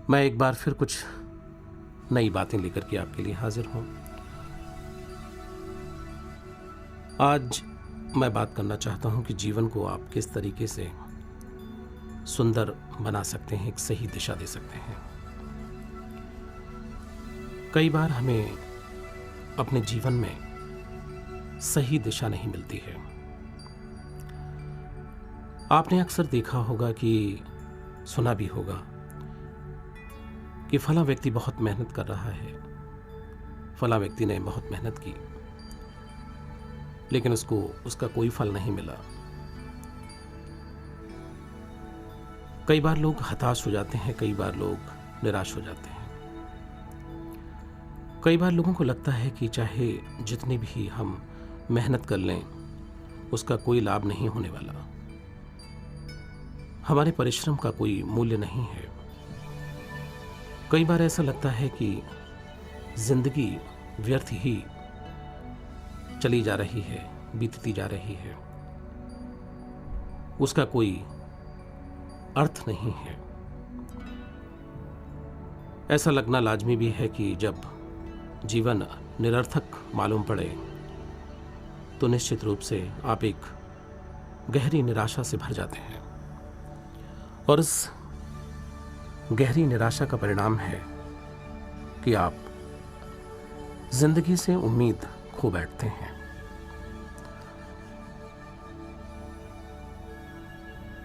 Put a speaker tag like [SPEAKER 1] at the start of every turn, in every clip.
[SPEAKER 1] मैं एक बार फिर कुछ नई बातें लेकर के आपके लिए हाजिर हूं। आज मैं बात करना चाहता हूं कि जीवन को आप किस तरीके से सुंदर बना सकते हैं, एक सही दिशा दे सकते हैं। कई बार हमें अपने जीवन में सही दिशा नहीं मिलती है। आपने अक्सर देखा होगा कि सुना भी होगा कि फला व्यक्ति बहुत मेहनत कर रहा है, फला व्यक्ति ने बहुत मेहनत की लेकिन उसको उसका कोई फल नहीं मिला। कई बार लोग हताश हो जाते हैं, कई बार लोग निराश हो जाते हैं। कई बार लोगों को लगता है कि चाहे जितनी भी हम मेहनत कर लें उसका कोई लाभ नहीं होने वाला, हमारे परिश्रम का कोई मूल्य नहीं है। कई बार ऐसा लगता है कि जिंदगी व्यर्थ ही चली जा रही है, बीतती जा रही है, उसका कोई अर्थ नहीं है। ऐसा लगना लाजमी भी है कि जब जीवन निरर्थक मालूम पड़े तो निश्चित रूप से आप एक गहरी निराशा से भर जाते हैं और इस गहरी निराशा का परिणाम है कि आप जिंदगी से उम्मीद खो बैठते हैं।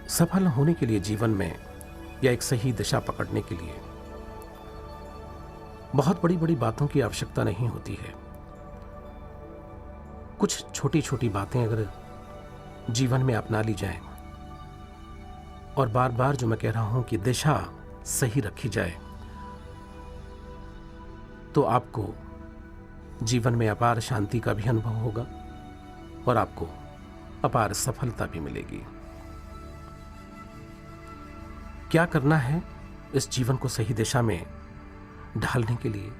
[SPEAKER 1] सफल होने के लिए जीवन में या एक सही दिशा पकड़ने के लिए बहुत बड़ी बड़ी बातों की आवश्यकता नहीं होती है। कुछ छोटी छोटी बातें अगर जीवन में अपना ली जाएं और बार बार जो मैं कह रहा हूं कि दिशा सही रखी जाए तो आपको जीवन में अपार शांति का भी अनुभव होगा और आपको अपार सफलता भी मिलेगी। क्या करना है इस जीवन को सही दिशा में ढालने के लिए?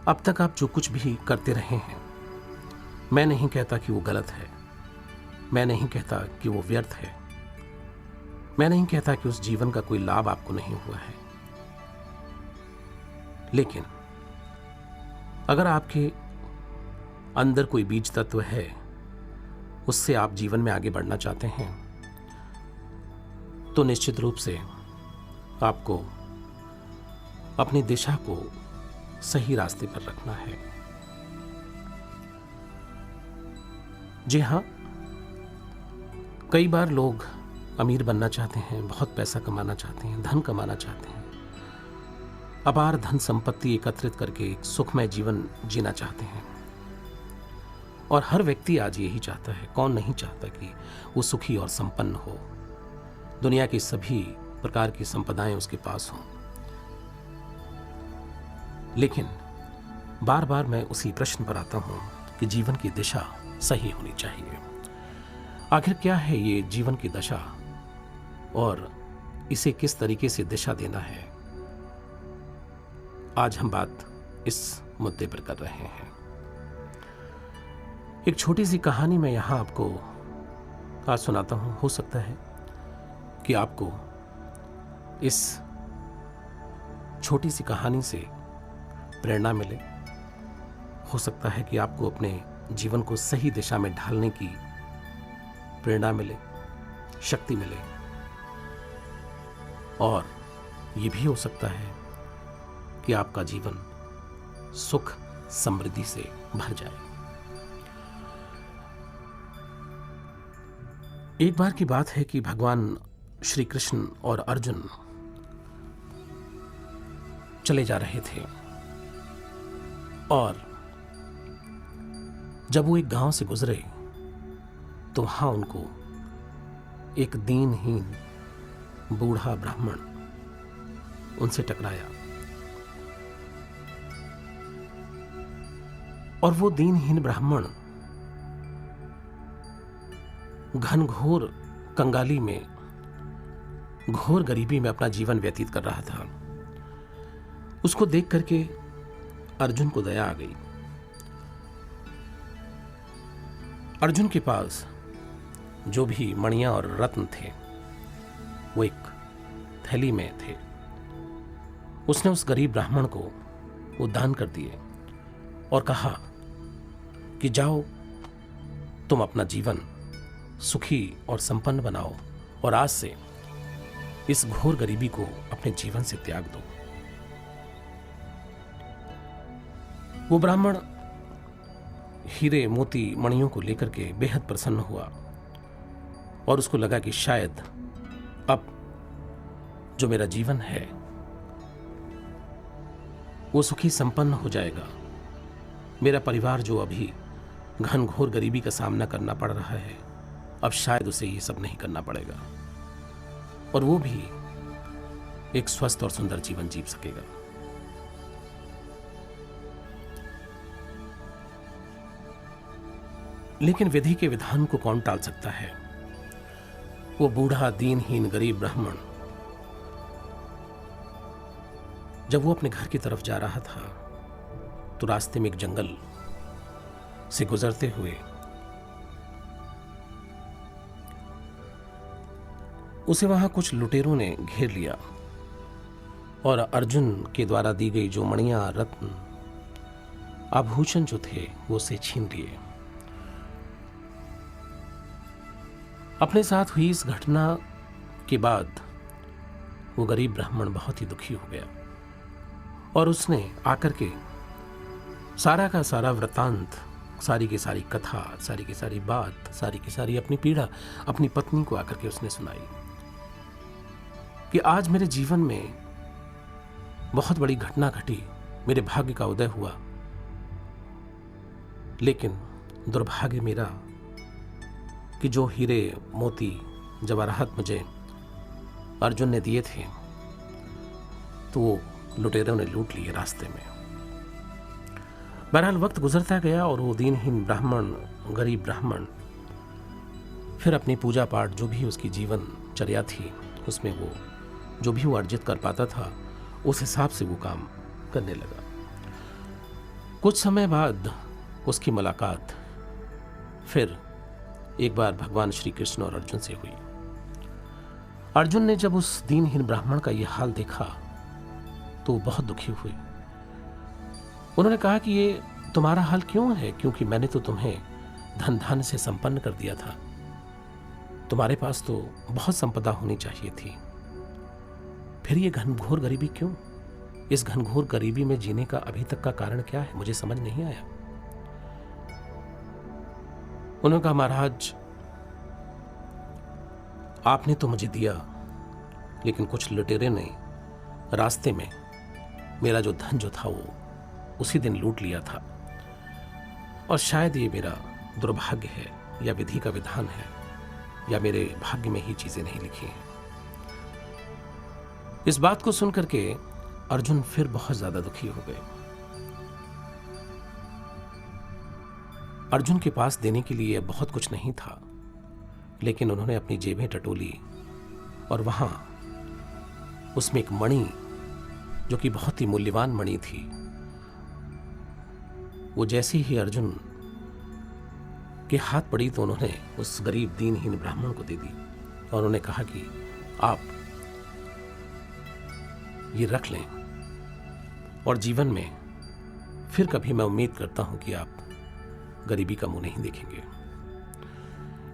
[SPEAKER 1] अब तक आप जो कुछ भी करते रहे हैं, मैं नहीं कहता कि वो गलत है, मैं नहीं कहता कि वो व्यर्थ है, मैं नहीं कहता कि उस जीवन का कोई लाभ आपको नहीं हुआ है। लेकिन अगर आपके अंदर कोई बीज तत्व है, उससे आप जीवन में आगे बढ़ना चाहते हैं, तो निश्चित रूप से आपको अपनी दिशा को सही रास्ते पर रखना है। जी हां, कई बार लोग अमीर बनना चाहते हैं, बहुत पैसा कमाना चाहते हैं, धन कमाना चाहते हैं, अपार धन संपत्ति एकत्रित करके एक सुखमय जीवन जीना चाहते हैं। और हर व्यक्ति आज यही चाहता है। कौन नहीं चाहता कि वो सुखी और संपन्न हो, दुनिया की सभी प्रकार की संपदाएं उसके पास हों। लेकिन बार बार मैं उसी प्रश्न पर आता हूं कि जीवन की दिशा सही होनी चाहिए। आखिर क्या है ये जीवन की दशा और इसे किस तरीके से दिशा देना है? आज हम बात इस मुद्दे पर कर रहे हैं। एक छोटी सी कहानी मैं यहां आपको आज सुनाता हूं। हो सकता है कि आपको इस छोटी सी कहानी से प्रेरणा मिले। हो सकता है कि आपको अपने जीवन को सही दिशा में ढालने की प्रेरणा मिले, शक्ति मिले। और यह भी हो सकता है कि आपका जीवन सुख समृद्धि से भर जाए। एक बार की बात है कि भगवान श्री कृष्ण और अर्जुन चले जा रहे थे और जब वो एक गांव से गुजरे तो वहां उनको एक दीनहीन बूढ़ा ब्राह्मण उनसे टकराया और वो दीनहीन ब्राह्मण घनघोर कंगाली में, घोर गरीबी में अपना जीवन व्यतीत कर रहा था। उसको देख करके अर्जुन को दया आ गई। अर्जुन के पास जो भी मणियां और रत्न थे वो एक थैली में थे उसने उस गरीब ब्राह्मण को वो दान कर दिए और कहा कि जाओ, तुम अपना जीवन सुखी और संपन्न बनाओ और आज से इस घोर गरीबी को अपने जीवन से त्याग दो। वो ब्राह्मण हीरे मोती मणियों को लेकर के बेहद प्रसन्न हुआ और उसको लगा कि शायद अब जो मेरा जीवन है वो सुखी संपन्न हो जाएगा। मेरा परिवार जो अभी घनघोर गरीबी का सामना करना पड़ रहा है, अब शायद उसे ये सब नहीं करना पड़ेगा और वो भी एक स्वस्थ और सुंदर जीवन जी सकेगा। लेकिन विधि के विधान को कौन टाल सकता है? वो बूढ़ा दीनहीन गरीब ब्राह्मण जब वो अपने घर की तरफ जा रहा था तो रास्ते में एक जंगल से गुजरते हुए उसे वहां कुछ लुटेरों ने घेर लिया और अर्जुन के द्वारा दी गई जो मणियां, रत्न, आभूषण जो थे वो उसे छीन लिए। अपने साथ हुई इस घटना के बाद वो गरीब ब्राह्मण बहुत ही दुखी हो गया और उसने आकर के सारा का सारा वृतांत, सारी की सारी कथा, सारी की सारी बात, सारी की सारी अपनी पीड़ा अपनी पत्नी को आकर के उसने सुनाई कि आज मेरे जीवन में बहुत बड़ी घटना घटी, मेरे भाग्य का उदय हुआ, लेकिन दुर्भाग्य मेरा कि जो हीरे मोती जवाहरात मुझे अर्जुन ने दिए थे तो वो लुटेरों ने लूट लिए रास्ते में। बहरहाल वक्त गुजरता गया और वो दीनहीन ब्राह्मण, गरीब ब्राह्मण फिर अपनी पूजा पाठ, जो भी उसकी जीवन चर्या थी, उसमें वो जो भी वो अर्जित कर पाता था उस हिसाब से वो काम करने लगा। कुछ समय बाद उसकी मुलाकात फिर एक बार भगवान श्री कृष्ण और अर्जुन से हुई। अर्जुन ने जब उस दीनहीन ब्राह्मण का यह हाल देखा तो वो बहुत दुखी हुए। उन्होंने कहा कि ये तुम्हारा हाल क्यों है? क्योंकि मैंने तो तुम्हें धन धान्य से संपन्न कर दिया था, तुम्हारे पास तो बहुत संपदा होनी चाहिए थी, फिर ये घनघोर गरीबी क्यों? इस घनघोर गरीबी में जीने का अभी तक का कारण क्या है? मुझे समझ नहीं आया। उन्होंने कहा, महाराज आपने तो मुझे दिया, लेकिन कुछ लुटेरे ने रास्ते में मेरा जो धन जो था वो उसी दिन लूट लिया था और शायद ये मेरा दुर्भाग्य है या विधि का विधान है या मेरे भाग्य में ही चीजें नहीं लिखी हैं। इस बात को सुनकर के अर्जुन फिर बहुत ज्यादा दुखी हो गए। अर्जुन के पास देने के लिए बहुत कुछ नहीं था, लेकिन उन्होंने अपनी जेबें टटोली और वहां उसमें एक मणि, जो कि बहुत ही मूल्यवान मणि थी, वो जैसे ही अर्जुन के हाथ पड़ी तो उन्होंने उस गरीब दीनहीन ब्राह्मण को दे दी और उन्होंने कहा कि आप ये रख लें और जीवन में फिर कभी मैं उम्मीद करता हूं कि आप गरीबी का मुंह नहीं देखेंगे।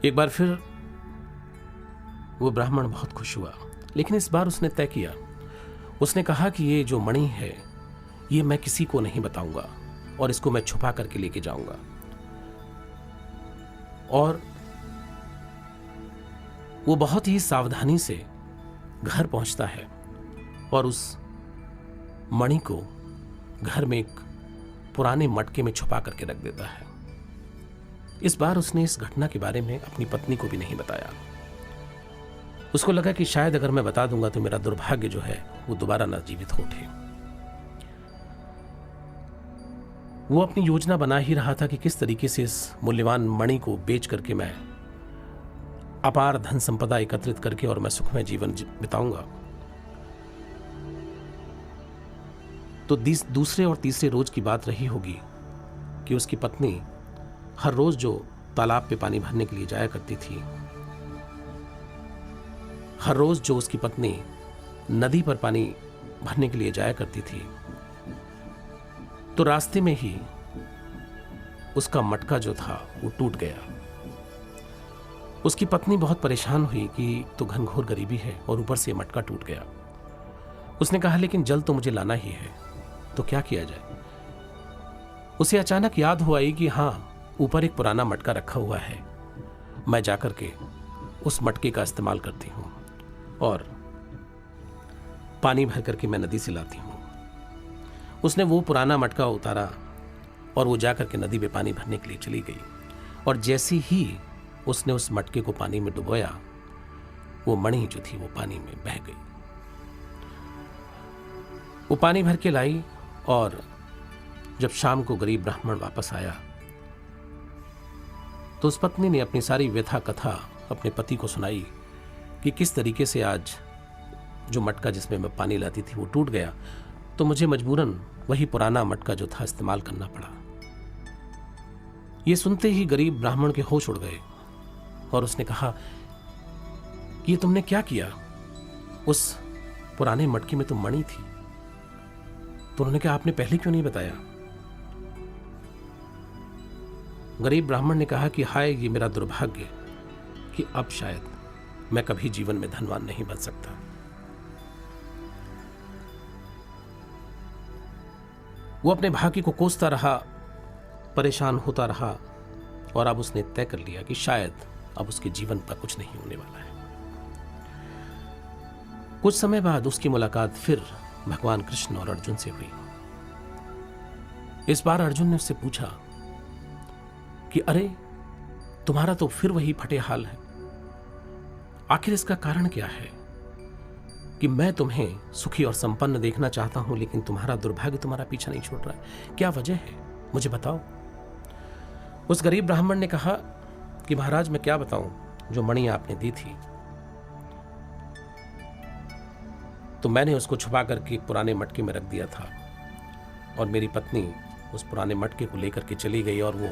[SPEAKER 1] एक बार फिर वो ब्राह्मण बहुत खुश हुआ, लेकिन इस बार उसने तय किया, उसने कहा कि ये जो मणि है ये मैं किसी को नहीं बताऊंगा और इसको मैं छुपा करके लेके जाऊंगा। और वो बहुत ही सावधानी से घर पहुंचता है और उस मणि को घर में एक पुराने मटके में छुपा करके रख देता है। इस बार उसने इस घटना के बारे में अपनी पत्नी को भी नहीं बताया। उसको लगा कि शायद अगर मैं बता दूंगा तो मेरा दुर्भाग्य जो है वो दोबारा न जीवित हो उठे। वो अपनी योजना बना ही रहा था कि किस तरीके से इस मूल्यवान मणि को बेच करके मैं अपार धन संपदा एकत्रित करके और मैं सुखमय जीवन बिताऊंगा। तो दूसरे और तीसरे रोज की बात रही होगी कि उसकी पत्नी हर रोज जो तालाब पे पानी भरने के लिए जाया करती थी, हर रोज जो उसकी पत्नी नदी पर पानी भरने के लिए जाया करती थी, तो रास्ते में ही उसका मटका जो था वो टूट गया। उसकी पत्नी बहुत परेशान हुई कि तो घनघोर गरीबी है और ऊपर से मटका टूट गया। उसने कहा लेकिन जल तो मुझे लाना ही है, तो क्या किया जाए। उसे अचानक याद हुआ कि हाँ, ऊपर एक पुराना मटका रखा हुआ है, मैं जाकर के उस मटके का इस्तेमाल करती हूँ और पानी भर करके मैं नदी से लाती हूँ। उसने वो पुराना मटका उतारा और वो जाकर के नदी में पानी भरने के लिए चली गई, और जैसे ही उसने उस मटके को पानी में डुबोया, वो मणि जो थी वो पानी में बह गई। वो पानी भर के लाई, और जब शाम को गरीब ब्राह्मण वापस आया तो उस पत्नी ने अपनी सारी व्यथा कथा अपने पति को सुनाई कि किस तरीके से आज जो मटका जिसमें मैं पानी लाती थी वो टूट गया, तो मुझे मजबूरन वही पुराना मटका जो था इस्तेमाल करना पड़ा। ये सुनते ही गरीब ब्राह्मण के होश उड़ गए और उसने कहा कि ये तुमने क्या किया, उस पुराने मटके में तो मणि थी। तो उन्होंने कहा आपने पहले क्यों नहीं बताया। गरीब ब्राह्मण ने कहा कि हाय, ये मेरा दुर्भाग्य कि अब शायद मैं कभी जीवन में धनवान नहीं बन सकता। वो अपने भाग्य को कोसता रहा, परेशान होता रहा, और अब उसने तय कर लिया कि शायद अब उसके जीवन पर कुछ नहीं होने वाला है। कुछ समय बाद उसकी मुलाकात फिर भगवान कृष्ण और अर्जुन से हुई। इस बार अर्जुन ने उससे पूछा कि अरे, तुम्हारा तो फिर वही फटे हाल है, आखिर इसका कारण क्या है कि मैं तुम्हें सुखी और संपन्न देखना चाहता हूं, लेकिन तुम्हारा दुर्भाग्य तुम्हारा पीछा नहीं छोड़ रहा है, क्या वजह है, मुझे बताओ। उस गरीब ब्राह्मण ने कहा कि महाराज, मैं क्या बताऊं, जो मणि आपने दी थी तो मैंने उसको छुपा करके पुराने मटके में रख दिया था, और मेरी पत्नी उस पुराने मटके को लेकर के चली गई और वो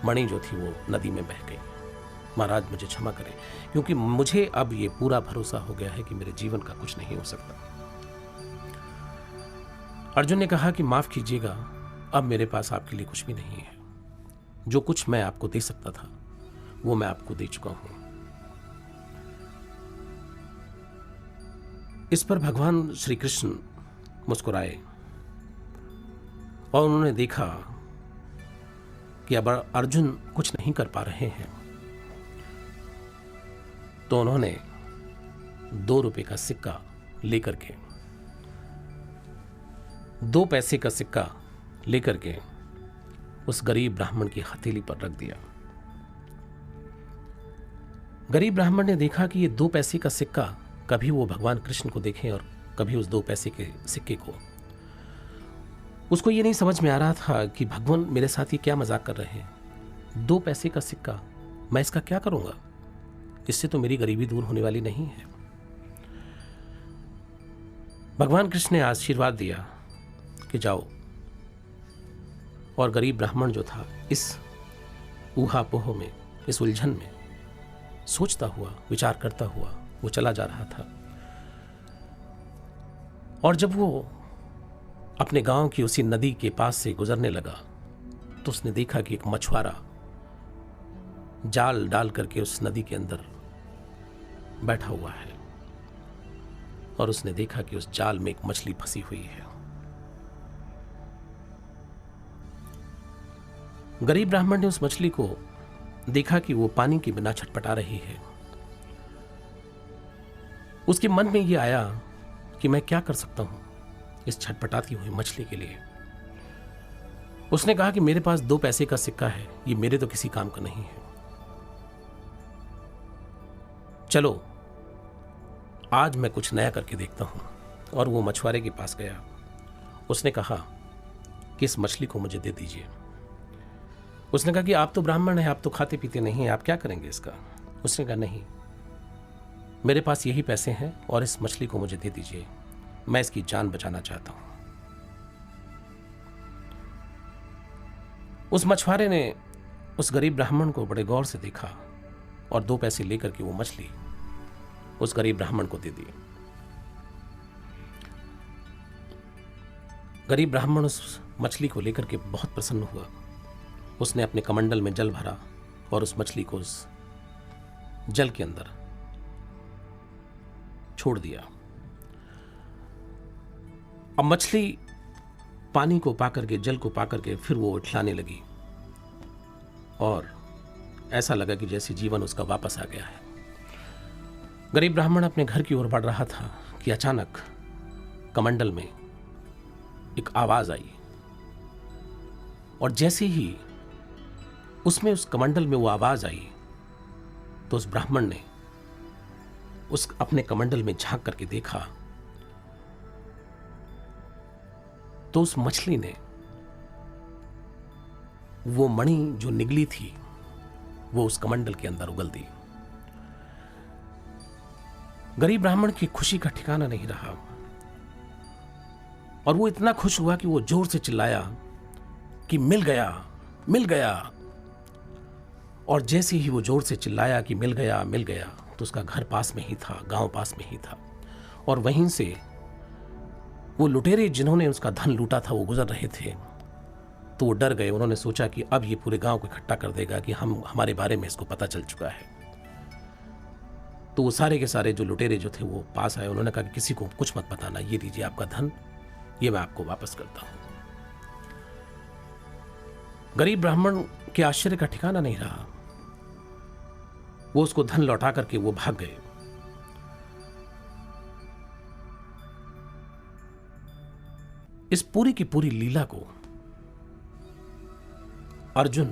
[SPEAKER 1] मणि जो थी वो नदी में बह गई। महाराज मुझे क्षमा करें, क्योंकि मुझे अब ये पूरा भरोसा हो गया है कि मेरे जीवन का कुछ नहीं हो सकता। अर्जुन ने कहा कि माफ कीजिएगा, अब मेरे पास आपके लिए कुछ भी नहीं है। जो कुछ मैं आपको दे सकता था वो मैं आपको दे चुका हूं। इस पर भगवान श्री कृष्ण मुस्कुराए और उन्होंने देखा कि अब अर्जुन कुछ नहीं कर पा रहे हैं, तो उन्होंने 2 रुपए का सिक्का लेकर के, 2 पैसे का सिक्का लेकर के उस गरीब ब्राह्मण की हथेली पर रख दिया। गरीब ब्राह्मण ने देखा कि ये 2 पैसे का सिक्का, कभी वो भगवान कृष्ण को देखें और कभी उस 2 पैसे के सिक्के को। उसको ये नहीं समझ में आ रहा था कि भगवान मेरे साथ ये क्या मजाक कर रहे हैं। 2 पैसे का सिक्का, मैं इसका क्या करूंगा, इससे तो मेरी गरीबी दूर होने वाली नहीं है। भगवान कृष्ण ने आशीर्वाद दिया कि जाओ, और गरीब ब्राह्मण जो था इस ऊहापोह में, इस उलझन में सोचता हुआ, विचार करता हुआ वो चला जा रहा था। और जब वो अपने गांव की उसी नदी के पास से गुजरने लगा तो उसने देखा कि एक मछुआरा जाल डाल करके उस नदी के अंदर बैठा हुआ है, और उसने देखा कि उस जाल में एक मछली फंसी हुई है। गरीब ब्राह्मण ने उस मछली को देखा कि वो पानी के बिना छटपटा रही है। उसके मन में यह आया कि मैं क्या कर सकता हूं इस छटपटाती हुई मछली के लिए। उसने कहा कि मेरे पास 2 पैसे का सिक्का है, ये मेरे तो किसी काम का नहीं है, चलो आज मैं कुछ नया करके देखता हूं। और वो मछुआरे के पास गया। उसने कहा कि इस मछली को मुझे दे दीजिए। उसने कहा कि आप तो ब्राह्मण हैं, आप तो खाते पीते नहीं हैं, आप क्या करेंगे इसका। उसने कहा नहीं, मेरे पास यही पैसे हैं और इस मछली को मुझे दे दीजिए, मैं इसकी जान बचाना चाहता हूं। उस मछुआरे ने उस गरीब ब्राह्मण को बड़े गौर से देखा और 2 पैसे लेकर के वो मछली उस गरीब ब्राह्मण को दे दी। गरीब ब्राह्मण उस मछली को लेकर के बहुत प्रसन्न हुआ। उसने अपने कमंडल में जल भरा और उस मछली को उस जल के अंदर छोड़ दिया। अब मछली पानी को पाकर के, जल को पाकर के फिर वो उठलाने लगी और ऐसा लगा कि जैसे जीवन उसका वापस आ गया है। गरीब ब्राह्मण अपने घर की ओर बढ़ रहा था कि अचानक कमंडल में एक आवाज आई और जैसे ही उसमें, उस कमंडल में वो आवाज आई तो उस ब्राह्मण ने उस अपने कमंडल में झांक करके देखा तो उस मछली ने वो मणि जो निगली थी वो उस कमंडल के अंदर उगल दी। गरीब ब्राह्मण की खुशी का ठिकाना नहीं रहा और वो इतना खुश हुआ कि वो जोर से चिल्लाया कि मिल गया, मिल गया। और जैसे ही वो जोर से चिल्लाया कि मिल गया, मिल गया, तो उसका घर पास में ही था, गांव पास में ही था और वहीं से वो लुटेरे जिन्होंने उसका धन लूटा था वो गुजर रहे थे। तो वो डर गए। उन्होंने सोचा कि अब ये पूरे गांव को इकट्ठा कर देगा कि हमारे बारे में इसको पता चल चुका है। तो वो सारे के सारे जो लुटेरे जो थे वो पास आए। उन्होंने कहा कि किसी को कुछ मत बताना, ये लीजिए आपका धन, ये मैं आपको वापस करता हूं। गरीब ब्राह्मण के आश्चर्य का ठिकाना नहीं रहा। वो उसको धन लौटा करके वो भाग गए। इस पूरी की पूरी लीला को अर्जुन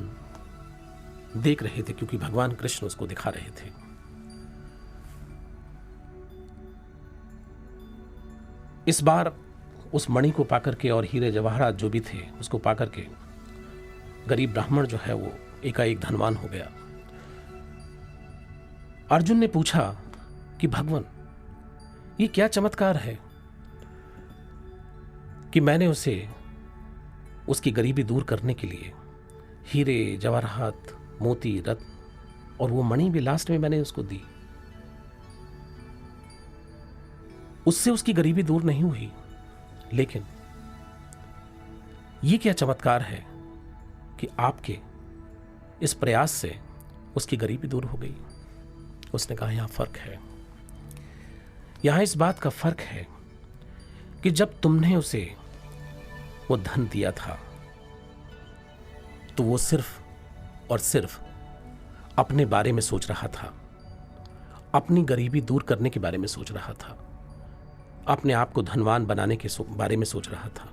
[SPEAKER 1] देख रहे थे क्योंकि भगवान कृष्ण उसको दिखा रहे थे। इस बार उस मणि को पाकर के और हीरे जवाहरात जो भी थे उसको पाकर के गरीब ब्राह्मण जो है वो एकाएक धनवान हो गया। अर्जुन ने पूछा कि भगवान, ये क्या चमत्कार है कि मैंने उसे उसकी गरीबी दूर करने के लिए हीरे जवाहरात, मोती, रत्न और वो मणि भी लास्ट में मैंने उसको दी, उससे उसकी गरीबी दूर नहीं हुई, लेकिन ये क्या चमत्कार है कि आपके इस प्रयास से उसकी गरीबी दूर हो गई। उसने कहा यहां फर्क है, यहां इस बात का फर्क है कि जब तुमने उसे वो धन दिया था तो वो सिर्फ और सिर्फ अपने बारे में सोच रहा था, अपनी गरीबी दूर करने के बारे में सोच रहा था, अपने आप को धनवान बनाने के बारे में सोच रहा था।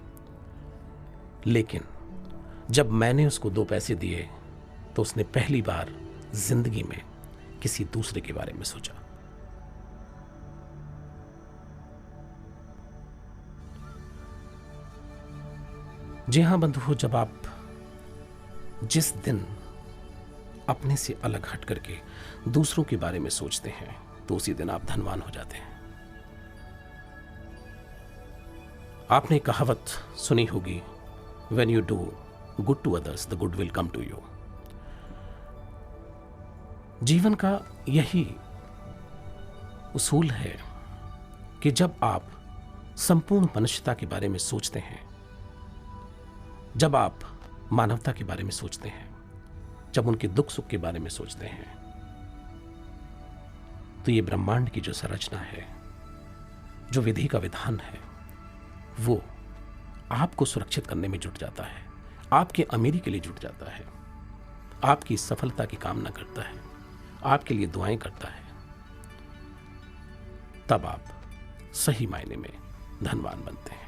[SPEAKER 1] लेकिन जब मैंने उसको 2 पैसे दिए तो उसने पहली बार जिंदगी में किसी दूसरे के बारे में सोचा। जी हां बंधुओं, जब आप जिस दिन अपने से अलग हट करके दूसरों के बारे में सोचते हैं तो उसी दिन आप धनवान हो जाते हैं। आपने कहावत सुनी होगी, when you do good to others, the good will come to you। जीवन का यही उसूल है कि जब आप संपूर्ण मनुष्यता के बारे में सोचते हैं, जब आप मानवता के बारे में सोचते हैं, जब उनके दुख सुख के बारे में सोचते हैं, तो ये ब्रह्मांड की जो संरचना है, जो विधि का विधान है, वो आपको सुरक्षित करने में जुट जाता है, आपके अमीरी के लिए जुट जाता है, आपकी सफलता की कामना करता है, आपके लिए दुआएं करता है। तब आप सही मायने में धनवान बनते हैं।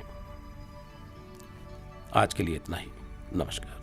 [SPEAKER 1] आज के लिए इतना ही। नमस्कार।